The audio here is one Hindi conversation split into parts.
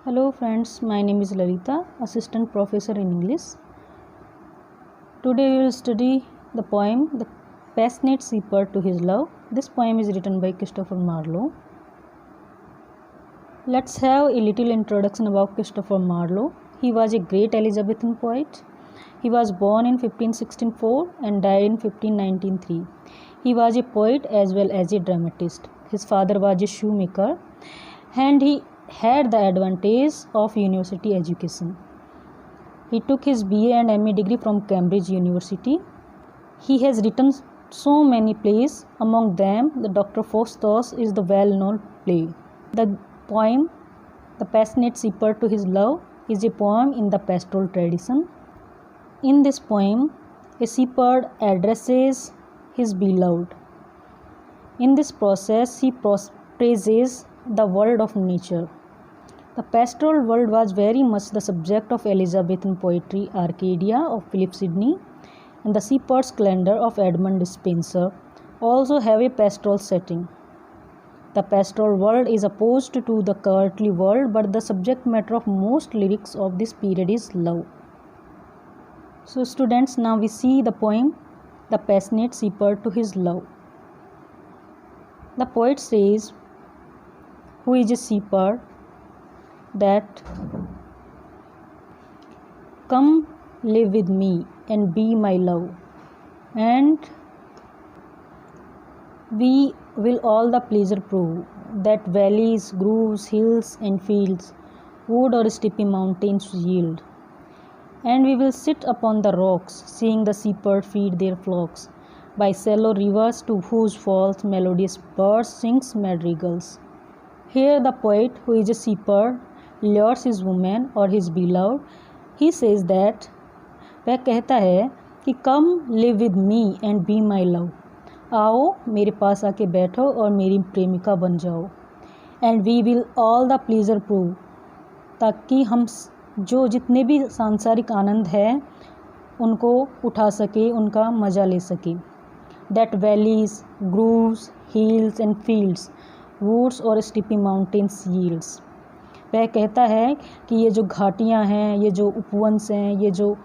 Hello friends, my name is Lalita, Assistant Professor in English. Today we will study the poem The Passionate Seeker to His Love. This poem is written by Christopher Marlowe. Let's have a little introduction about Christopher Marlowe. He was a great Elizabethan poet. He was born in 1564 and died in 1593. He was a poet as well as a dramatist. His father was a shoemaker and he had the advantage of university education. He took his BA and MA degree from Cambridge University. He has written so many plays. Among them, the Dr. Faustus is the well-known play. The poem, The Passionate Seeker to His Love, is a poem in the pastoral tradition. In this poem, a shepherd addresses his beloved. In this process, he praises the world of nature. The pastoral world was very much the subject of Elizabethan poetry Arcadia of Philip Sidney, and the Shepherd's Calendar of Edmund Spenser also have a pastoral setting. The pastoral world is opposed to the courtly world, but the subject matter of most lyrics of this period is love. So students, now we see the poem The Passionate Seeker to His Love. The poet says, who is a shepherd, that come live with me and be my love, and we will all the pleasure prove, that valleys, groves, hills and fields, wood or steepy mountains yield. And we will sit upon the rocks, seeing the shepherd feed their flocks, by shallow rivers to whose falls melodious birds sings madrigals. Here the poet, who is a shepherd, lures his woman or his beloved. He says that, वह कहता है कि come live with me and be my love. आओ मेरे पास आके बैठो और मेरी प्रेमिका बन जाओ. And we will all the pleasure prove, ताकि हम जो जितने भी सांसारिक आनंद है उनको उठा सके, उनका मज़ा ले सके. That valleys, groves, hills and fields, woods और steepy mountains yields. वह कहता है कि ये जो घाटियाँ हैं, ये जो उपवंश हैं, ये जो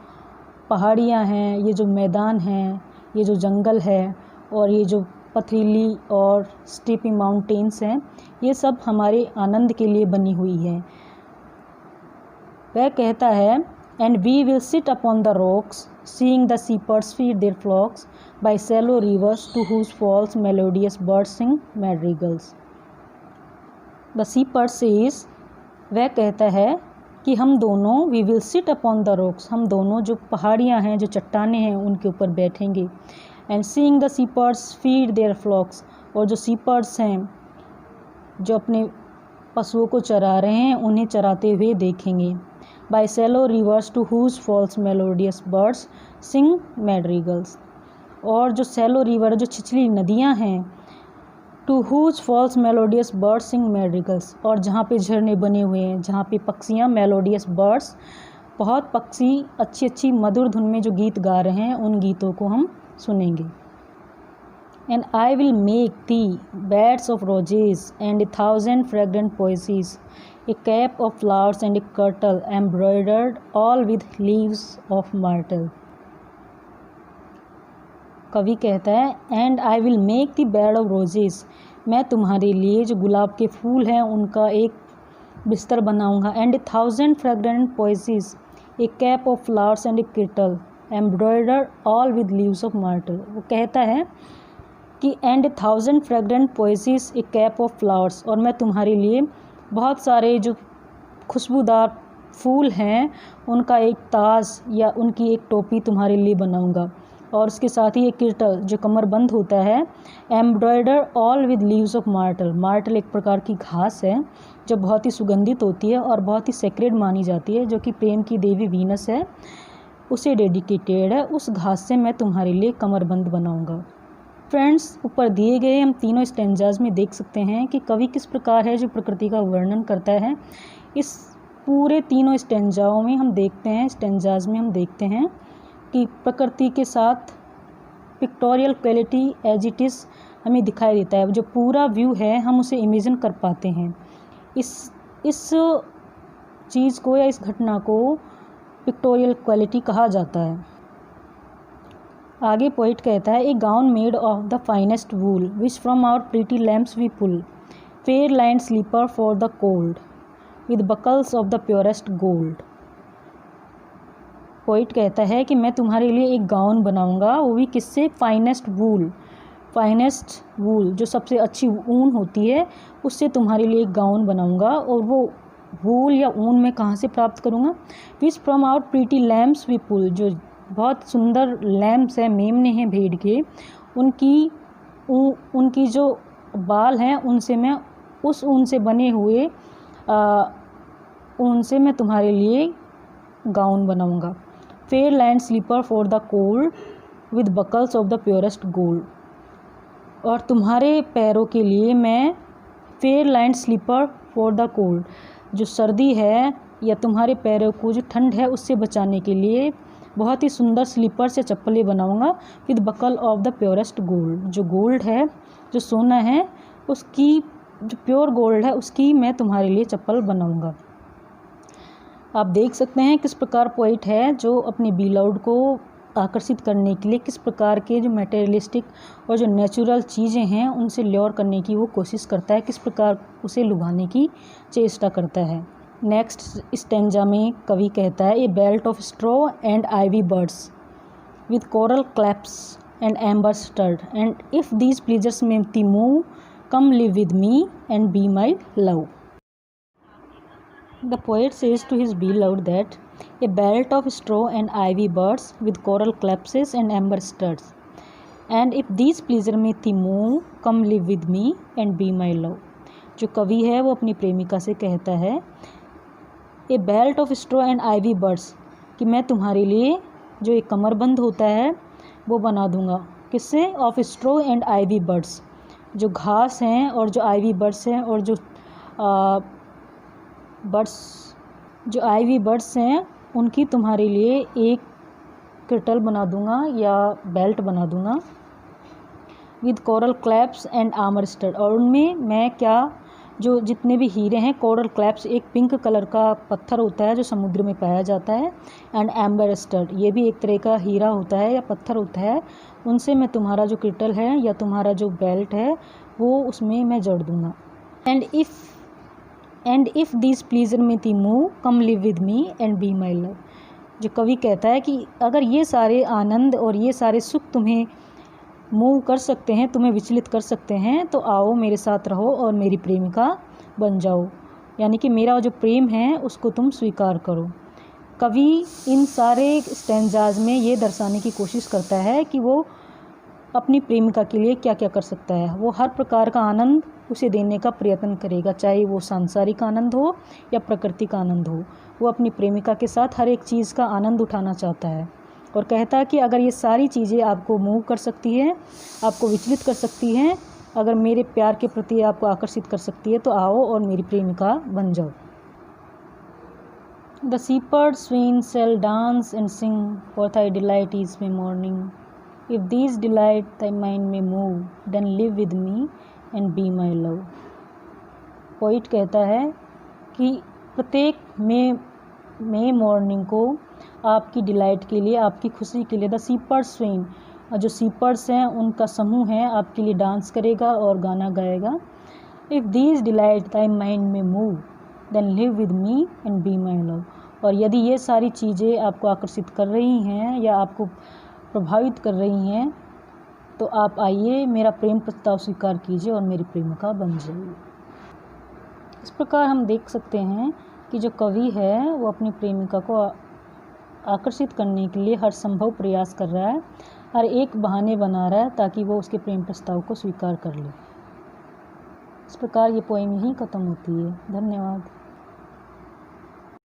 पहाड़ियाँ हैं, ये जो मैदान हैं, ये जो जंगल है और ये जो पथरीली और स्टीपी माउंटेन्स हैं, ये सब हमारे आनंद के लिए बनी हुई है. वह कहता है, and we will sit upon the rocks, seeing the shepherd's feed their flocks, by shallow rivers to whose falls melodious birds sing madrigals. The shepherd says, वह कहता है कि हम दोनों, we will sit upon the rocks, हम दोनों जो पहाड़ियाँ हैं, जो चट्टानें हैं, उनके ऊपर बैठेंगे. And seeing the shepherd's feed their flocks, और जो shepherd's हैं जो अपने पशुओं को चरा रहे हैं, उन्हें चराते हुए देखेंगे. By shallow rivers to whose falls melodious birds sing madrigals, और जो shallow river, जो छिछली नदियाँ हैं, to whose falls melodious birds sing madrigals, और जहाँ पे झरने बने हुए हैं, जहाँ पे पक्षियाँ melodious birds, बहुत पक्षी अच्छी अच्छी मधुर धुन में जो गीत गा रहे हैं, उन गीतों को हम सुनेंगे. And I will make thee beds of roses and 1,000 fragrant posies, a cap of flowers and a kirtle embroidered all with leaves of myrtle. कवि कहता है, and I will make the bed of roses, मैं तुम्हारे लिए जो गुलाब के फूल हैं उनका एक बिस्तर बनाऊंगा. And 1,000 fragrant posies, a cap of flowers and a kirtle embroidered all with leaves of myrtle. वो कहता है कि and 1,000 fragrant posies, a cap of flowers, और मैं तुम्हारे लिए बहुत सारे जो खुशबूदार फूल हैं उनका एक ताज या उनकी एक टोपी तुम्हारे लिए बनाऊंगा. और उसके साथ ही एक किर्टल जो कमरबंद होता है, embroider all with leaves of mortal. Mortal एक प्रकार की घास है जो बहुत ही सुगंधित होती है और बहुत ही सेक्रेड मानी जाती है, जो कि प्रेम की देवी वीनस है, उसे डेडिकेटेड है. उस घास से मैं तुम्हारे लिए कमरबंद बनाऊंगा. फ्रेंड्स, ऊपर दिए गए हम तीनों स्टेंजाज में देख सकते हैं कि कवि किस प्रकार है जो प्रकृति का वर्णन करता है. इस पूरे तीनों स्टेंजाओं में हम देखते हैं, स्टेंजाज में हम देखते हैं कि प्रकृति के साथ pictorial quality as it is हमें दिखाई देता है. जो पूरा व्यू है हम उसे इमेजिन कर पाते हैं. इस चीज़ को या इस घटना को पिक्टोरियल क्वालिटी कहा जाता है। आगे पोइट कहता है, a gown made of the finest wool which from our pretty lamps we pull, fair lined slippers for the cold with buckles of the purest gold. Poet कहता है कि मैं तुम्हारे लिए एक गाउन बनाऊंगा, वो भी किससे? फाइनेस्ट वूल जो सबसे अच्छी ऊन होती है उससे तुम्हारे लिए एक गाउन बनाऊंगा। और वो वूल या ऊन मैं कहाँ से प्राप्त करूँगा? Which from our pretty lamps we pull, जो बहुत सुंदर लैम्प्स हैं, मेमने हैं भेड़ के, उनकी जो बाल हैं उनसे मैं उस ऊन से बने हुए ऊन से मैं तुम्हारे लिए गाउन बनाऊंगा। Fair land slipper for the cold with buckles of the purest gold. और तुम्हारे पैरों के लिए मैं fair land slipper for the cold, जो सर्दी है या तुम्हारे पैरों को जो ठंड है उससे बचाने के लिए बहुत ही सुंदर स्लीपर्स या चप्पलें बनाऊंगा। With buckle of the purest gold, जो गोल्ड है, जो सोना है, उसकी जो प्योर गोल्ड है उसकी मैं तुम्हारे लिए चप्पल बनाऊंगा। आप देख सकते हैं किस प्रकार पोइट है जो अपने बिलव्ड को आकर्षित करने के लिए किस प्रकार के जो मटेरियलिस्टिक और जो नेचुरल चीज़ें हैं उनसे ल्योर करने की वो कोशिश करता है, किस प्रकार उसे लुभाने की चेष्टा करता है। नेक्स्ट स्टेंजा में कवि कहता है, a belt of straw and ivy buds with coral clasps and amber studs, and if these pleasures may thee move come live with me and be my love. The poet says to his beloved that a belt of straw and ivy birds with coral clasps and amber studs, and if these pleasure me thee move, come live with me and be my love। जो कवि है वो अपनी प्रेमिका से कहता है, a belt of straw and ivy buds, कि मैं तुम्हारे लिए जो एक कमरबंद होता है वो बना दूंगा। किससे? Of straw and ivy birds, जो घास हैं और जो आइवी बर्ड्स हैं और जो जो आइवी बर्ड्स हैं उनकी तुम्हारे लिए एक किटल बना दूंगा या बेल्ट बना दूंगा। With coral clasps and armour stud, और उनमें मैं क्या, जो जितने भी हीरे हैं, कोरल क्लैप्स एक पिंक कलर का पत्थर होता है जो समुद्र में पाया जाता है, एंड एम्बर स्टड ये भी एक तरह का हीरा होता है या पत्थर होता है, उनसे मैं तुम्हारा जो किटल है या तुम्हारा जो बेल्ट है वो उसमें मैं जोड़ दूंगा। एंड इफ़ दिस प्लीजर में thee move come live with me and be my love. जो कवि कहता है कि अगर ये सारे आनंद और ये सारे सुख तुम्हें मूव कर सकते हैं, तुम्हें विचलित कर सकते हैं, तो आओ मेरे साथ रहो और मेरी प्रेमिका बन जाओ, यानी कि मेरा जो प्रेम है उसको तुम स्वीकार करो। कवि इन सारे स्टैंजाज में ये दर्शाने की कोशिश करता है कि वो अपनी प्रेमिका के लिए क्या क्या कर सकता है। वो हर प्रकार का आनंद उसे देने का प्रयत्न करेगा, चाहे वो सांसारिक आनंद हो या प्राकृतिक आनंद हो। वो अपनी प्रेमिका के साथ हर एक चीज़ का आनंद उठाना चाहता है और कहता है कि अगर ये सारी चीज़ें आपको मूव कर सकती हैं, आपको विचलित कर सकती हैं, अगर मेरे प्यार के प्रति आपको आकर्षित कर सकती है, तो आओ और मेरी प्रेमिका बन जाओ। The shepherd swains shall dance and sing, for thy delight is my morning. If these delight thy mind may move, then live with me and be my love। Poet कहता है कि प्रत्येक मे मॉर्निंग को आपकी डिलाइट के लिए, आपकी खुशी के लिए द shepherd swain, जो शीपर्ड्स हैं उनका समूह है, आपके लिए डांस करेगा और गाना गाएगा। If these delight thy mind may move, then live with me and be my love। और यदि ये सारी चीज़ें आपको आकर्षित कर रही हैं या आपको प्रभावित कर रही हैं, तो आप आइए, मेरा प्रेम प्रस्ताव स्वीकार कीजिए और मेरी प्रेमिका बन जाइए। इस प्रकार हम देख सकते हैं कि जो कवि है वो अपनी प्रेमिका को आकर्षित करने के लिए हर संभव प्रयास कर रहा है, हर एक बहाने बना रहा है ताकि वो उसके प्रेम प्रस्ताव को स्वीकार कर ले। इस प्रकार ये पोएम यहीं ख़त्म होती है। धन्यवाद।